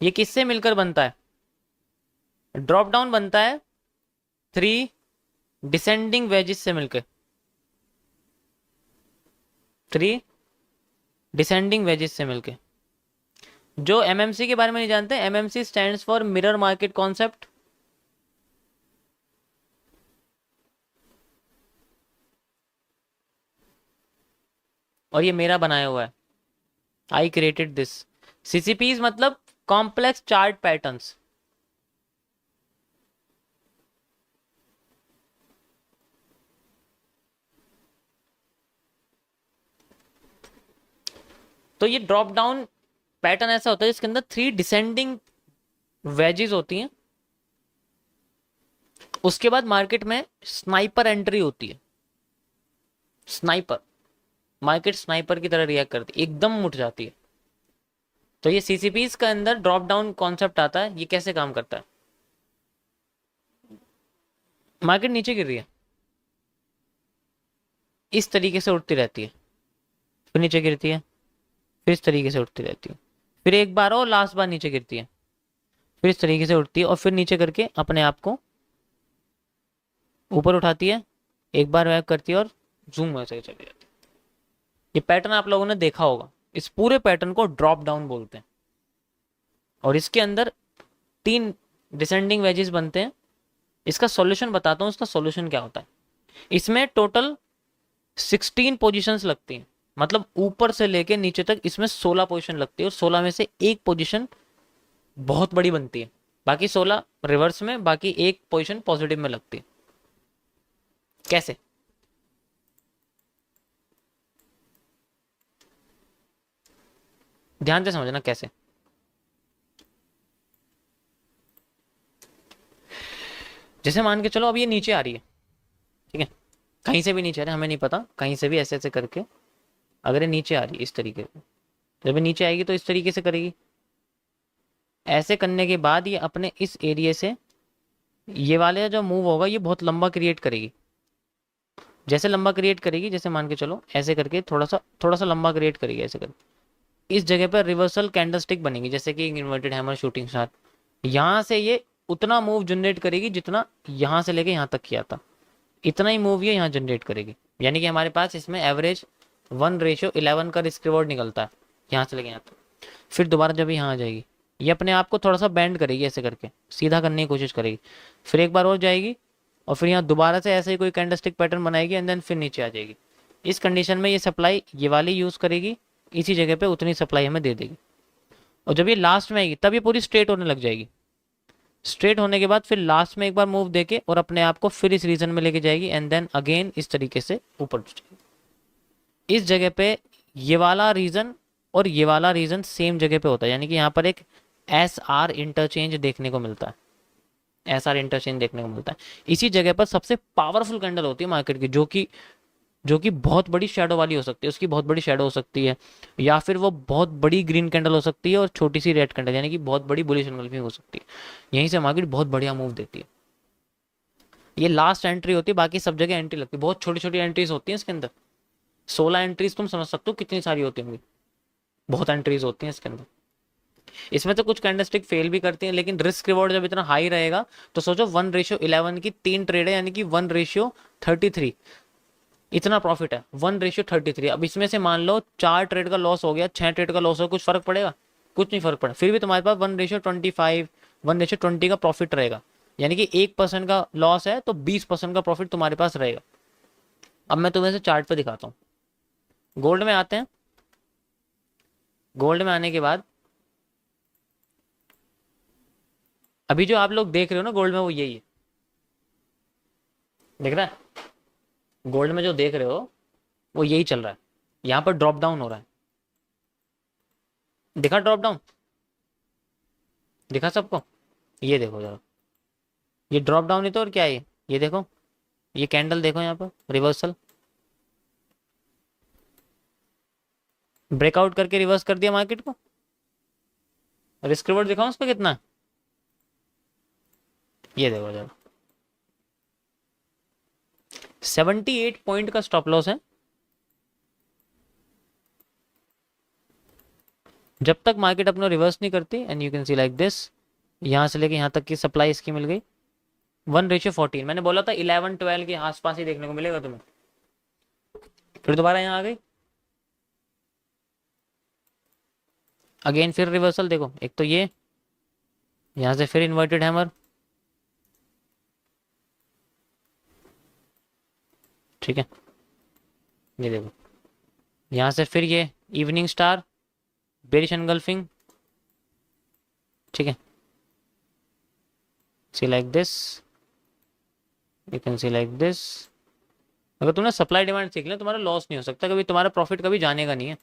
ये किससे मिलकर बनता है? ड्रॉप डाउन बनता है 3 डिसेंडिंग वेजेस से मिलकर, 3 डिसेंडिंग वेजेस से मिलकर। जो एमएमसी के बारे में नहीं जानते, MMC stands for mirror market concept. और ये मेरा बनाया हुआ है, आई क्रिएटेड दिस। सीसीपीज मतलब कॉम्प्लेक्स चार्ट पैटर्न्स। तो ये ड्रॉप डाउन पैटर्न ऐसा होता है जिसके अंदर 3 डिसेंडिंग वेजेस होती हैं। उसके बाद मार्केट में स्नाइपर एंट्री होती है। स्नाइपर, मार्केट स्नाइपर की तरह रिएक्ट करती है, एकदम उठ जाती है। तो ये सीसीपीज के अंदर ड्रॉप डाउन कॉन्सेप्ट आता है। ये कैसे काम करता है? मार्केट नीचे गिर रही है, इस तरीके से उठती रहती है, फिर नीचे गिरती है, फिर इस तरीके से उठती रहती है, फिर एक बार और लास्ट बार नीचे गिरती है, फिर इस तरीके से उठती है और फिर नीचे करके अपने आप को ऊपर उठाती है, एक बार वैप करती है और जूम ऐसे चली जाती है। ये पैटर्न आप लोगों ने देखा होगा। इस पूरे पैटर्न को ड्रॉप डाउन बोलते हैं। और इसके अंदर 3 डिसेंडिंग वेजेस बनते हैं। इसका सॉल्यूशन बताता हूँ, इसका सॉल्यूशन क्या होता है। इसमें टोटल 16 पोजीशंस लगती हैं, मतलब ऊपर से लेके नीचे तक इसमें 16 पोजीशन लगती है और 16 में से एक पोजीशन बहुत बड़ी बनती है, बाकी 16 रिवर्स में, बाकी एक पोजीशन पॉजिटिव में लगती है। कैसे? ध्यान से समझना कैसे। जैसे मान के चलो अब ये नीचे आ रही है, ठीक है, कहीं से भी नीचे आ रही है, हमें नहीं पता, कहीं से भी ऐसे ऐसे करके अगर ये नीचे आ रही है इस तरीके से, जब ये नीचे आएगी तो इस तरीके से करेगी। ऐसे करने के बाद ये अपने इस एरिया से ये वाले जो मूव होगा ये बहुत लंबा क्रिएट करेगी। जैसे लंबा क्रिएट करेगी, जैसे मान के चलो ऐसे करके थोड़ा सा लंबा क्रिएट करेगी ऐसे करके, इस जगह पर रिवर्सल कैंडलस्टिक बनेगी, जैसे कि इन्वर्टेड हैमर, शूटिंग स्टार। यहाँ से ये उतना मूव जनरेट करेगी जितना यहाँ से लेके यहाँ तक किया था, इतना ही मूव ये यहाँ जनरेट करेगी। यानी कि हमारे पास इसमें एवरेज 1:11 का रिस्क रिवॉर्ड निकलता है यहाँ से लेके यहाँ तक। फिर दोबारा जब यहाँ आ जाएगी, ये अपने आप को थोड़ा सा बेंड करेगी, ऐसे करके सीधा करने की कोशिश करेगी, फिर एक बार और जाएगी और फिर यहाँ दोबारा से ऐसे ही कोई कैंडलस्टिक पैटर्न बनाएगी एंड देन फिर नीचे आ जाएगी। इस कंडीशन में ये सप्लाई ये वाली यूज़ करेगी, इसी जगह पे उतनी सप्लाई हमें दे देगी। और जब ये लास्ट में आएगी तब ये पूरी स्ट्रेट होने लग जाएगी। स्ट्रेट होने के बाद फिर लास्ट में एक बार मूव देके और अपने आप को फिर इस रीजन में लेके जाएगी एंड देन अगेन इस तरीके से ऊपर जाएगी। इस जगह पे ये वाला रीजन और ये वाला रीजन सेम जगह पे होता है, यानी कि यहाँ पर एक एस आर इंटरचेंज देखने को मिलता है, एस आर इंटरचेंज देखने को मिलता है। इसी जगह पर सबसे पावरफुल कैंडल होती है मार्केट की, जो कि बहुत बड़ी शेडो वाली हो सकती है, उसकी बहुत बड़ी शेडो हो सकती है, या फिर वो बहुत बड़ी ग्रीन कैंडल हो सकती है और छोटी सी रेड कैंडल, यानी कि बहुत बड़ी बुलिश एनगल्फिंग हो सकती है। यहीं से मार्केट बहुत बढ़िया मूव देती है। ये लास्ट एंट्री होती है, बाकी सब जगह एंट्री लगती है, बहुत छोटी छोटी एंट्रीज होती हैं इसके अंदर। 16 एंट्रीज तुम समझ सकते हो कितनी सारी होती होंगी, बहुत एंट्रीज होती हैं इसके अंदर। इसमें तो कुछ कैंडलस्टिक फेल भी करती हैं, लेकिन रिस्क रिवॉर्ड जब इतना हाई रहेगा तो सोचो 1:11 की 3 ट्रेड है, यानी कि 1:33, इतना प्रॉफिट है, 1:33। अब इसमें से मान लो 4 ट्रेड का लॉस हो गया, 6 ट्रेड का लॉस हो, कुछ फर्क पड़ेगा? कुछ नहीं फर्क पड़ा, फिर भी तुम्हारे पास 1:25, 1:20 का प्रॉफिट रहेगा। यानी कि 1% का लॉस है तो 20% का प्रॉफिट तुम्हारे पास रहेगा। अब मैं तुम्हें से चार्ट पे दिखाता हूँ। गोल्ड में आते हैं। गोल्ड में आने के बाद अभी जो आप लोग देख रहे हो ना गोल्ड में, वो यही है, देख रहा है? गोल्ड में जो देख रहे हो वो यही चल रहा है। यहाँ पर ड्रॉप डाउन हो रहा है, दिखा ड्रॉप डाउन? दिखा सबको? ये देखो जरा, ये ड्रॉप डाउन ही तो, और क्या है ये देखो, ये कैंडल देखो, यहाँ पर रिवर्सल, ब्रेकआउट करके रिवर्स कर दिया मार्केट को। रिस्क रिवॉर्ड दिखाऊं उस पर कितना है? ये देखो जरा, 78 पॉइंट का स्टॉप लॉस है। जब तक मार्केट अपना रिवर्स नहीं करती, and you can see like this, यहाँ से लेके यहाँ तक की सप्लाई इसकी मिल गई 1:14। मैंने बोला था 11-12 के आसपास ही देखने को मिलेगा तुम्हें। फिर दोबारा यहाँ आ गई, अगेन फिर रिवर्सल देखो, एक तो ये यहाँ से फिर इन्वर्टेड हैमर, ठीक है, ये देखो यहाँ से फिर ये इवनिंग स्टार, बेरिश एनगल्फिंग, ठीक है, see like this, you can see like this. अगर तुमने सप्लाई डिमांड सीख लिया तुम्हारा लॉस नहीं हो सकता कभी, तुम्हारा प्रॉफिट कभी जानेगा नहीं है,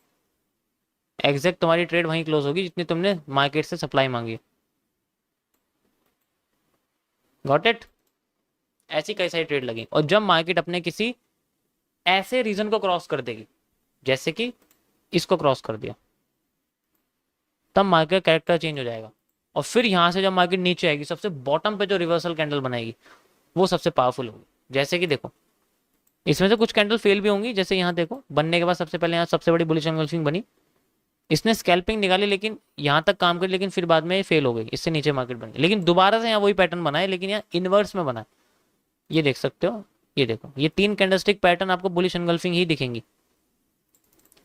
एग्जैक्ट तुम्हारी ट्रेड वहीं क्लोज होगी जितनी तुमने मार्केट से सप्लाई मांगी। Got it? ऐसी कई सारी ट्रेड लगी, और जब मार्केट अपने किसी ऐसे रीजन को क्रॉस कर देगी, जैसे कि इसको क्रॉस कर दिया, तब मार्केट कैरेक्टर चेंज हो जाएगा। और फिर यहां से जब मार्केट नीचे आएगी, सबसे बॉटम पे जो रिवर्सल कैंडल बनाएगी वो सबसे पावरफुल होगी। जैसे कि देखो इसमें से कुछ कैंडल फेल भी होंगी, जैसे यहाँ देखो बनने के बाद सबसे पहले यहाँ सबसे बड़ी बुलिश एंगल्फिंग बनी, इसने स्कैल्पिंग निकाली लेकिन यहाँ तक काम करी, लेकिन फिर बाद में फेल हो गई, इससे नीचे मार्केट बनी, लेकिन दोबारा से यहाँ वही पैटर्न बनाए, लेकिन यहाँ इनवर्स में बना। ये देख सकते हो, ये देखो ये 3 कैंडलस्टिक पैटर्न आपको बुलिश एंगल्फिंग ही दिखेंगी,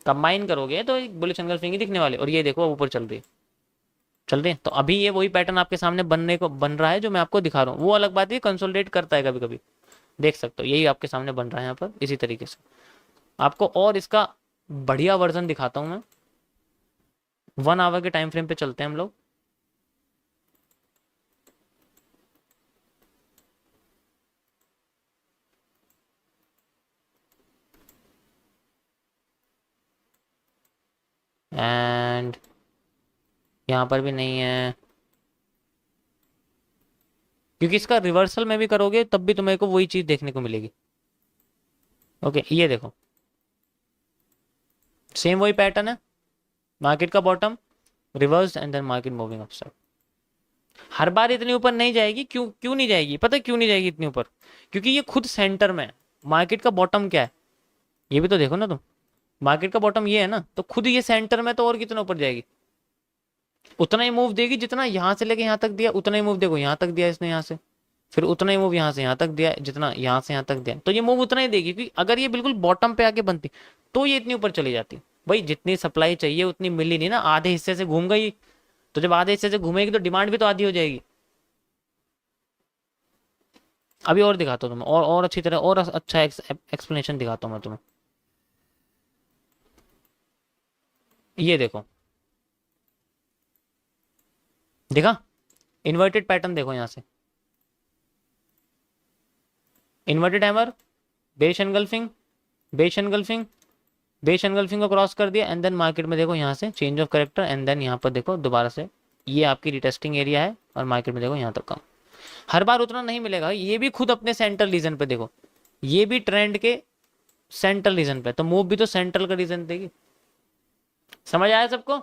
कंबाइन करोगे तो बुलिश एंगल्फिंग ही दिखने वाले। और ये देखो ऊपर चल रही है, तो अभी ये वही पैटर्न आपके सामने बन रहा है जो मैं आपको दिखा रहा हूँ। वो अलग बात है, कंसोलिडेट करता है कभी कभी, देख सकते हो यही आपके सामने बन रहा है यहाँ पर। इसी तरीके से आपको और इसका बढ़िया वर्जन दिखाता हूँ मैं। 1 आवर के टाइम फ्रेम पे चलते हैं हम लोग। एंड यहाँ पर भी नहीं है, क्योंकि इसका रिवर्सल में भी करोगे तब भी तुम्हें को वही चीज देखने को मिलेगी। ओके ये देखो सेम वही पैटर्न है, मार्केट का bottom reverse and then market moving upside. हर बार इतनी ऊपर नहीं जाएगी, क्यों नहीं जाएगी पता है, क्यों नहीं जाएगी इतनी ऊपर, क्योंकि ये खुद सेंटर में है। मार्केट का बॉटम क्या है ये भी तो देखो ना तुम, मार्केट का बॉटम ये है ना, तो खुद ये सेंटर में, तो और कितना ऊपर जाएगी, उतना ही मूव देगी जितना यहाँ से लेके यहाँ तक दिया, उतना ही मूव देखो यहाँ तक दिया इसने, यहाँ से फिर उतना ही मूव यहाँ से यहाँ तक दिया, जितना यहाँ से यहाँ तक दिया, तो ये मूव उतना ही देगी। क्योंकि अगर ये बिल्कुल बॉटम पे आके बनती तो ये इतनी ऊपर चली जाती। भाई जितनी सप्लाई चाहिए उतनी मिली नहीं ना, आधे हिस्से से घूम गई, तो जब आधे हिस्से से घूमेगी तो डिमांड भी तो आधी हो जाएगी। अभी और दिखाता हूँ तुम्हें, और अच्छी तरह और अच्छा एक्सप्लेनेशन दिखाता हूँ मैं तुम्हें। ये देखो देखा, इन्वर्टेड पैटर्न देखो यहाँ से, inverted hammer, bearish engulfing, bearish engulfing, bearish engulfing को क्रॉस कर दिया, एंड देन मार्केट में देखो यहाँ से change of character, and then यहाँ पर देखो दोबारा से ये आपकी रिटेस्टिंग एरिया है, और मार्केट में देखो यहाँ तक का। हर बार उतना नहीं मिलेगा, ये भी खुद अपने सेंट्रल रीजन पे देखो, ये भी ट्रेंड के सेंट्रल रीजन पे, तो मूव भी तो सेंट्रल का रीजन देगी। समझ आया सबको?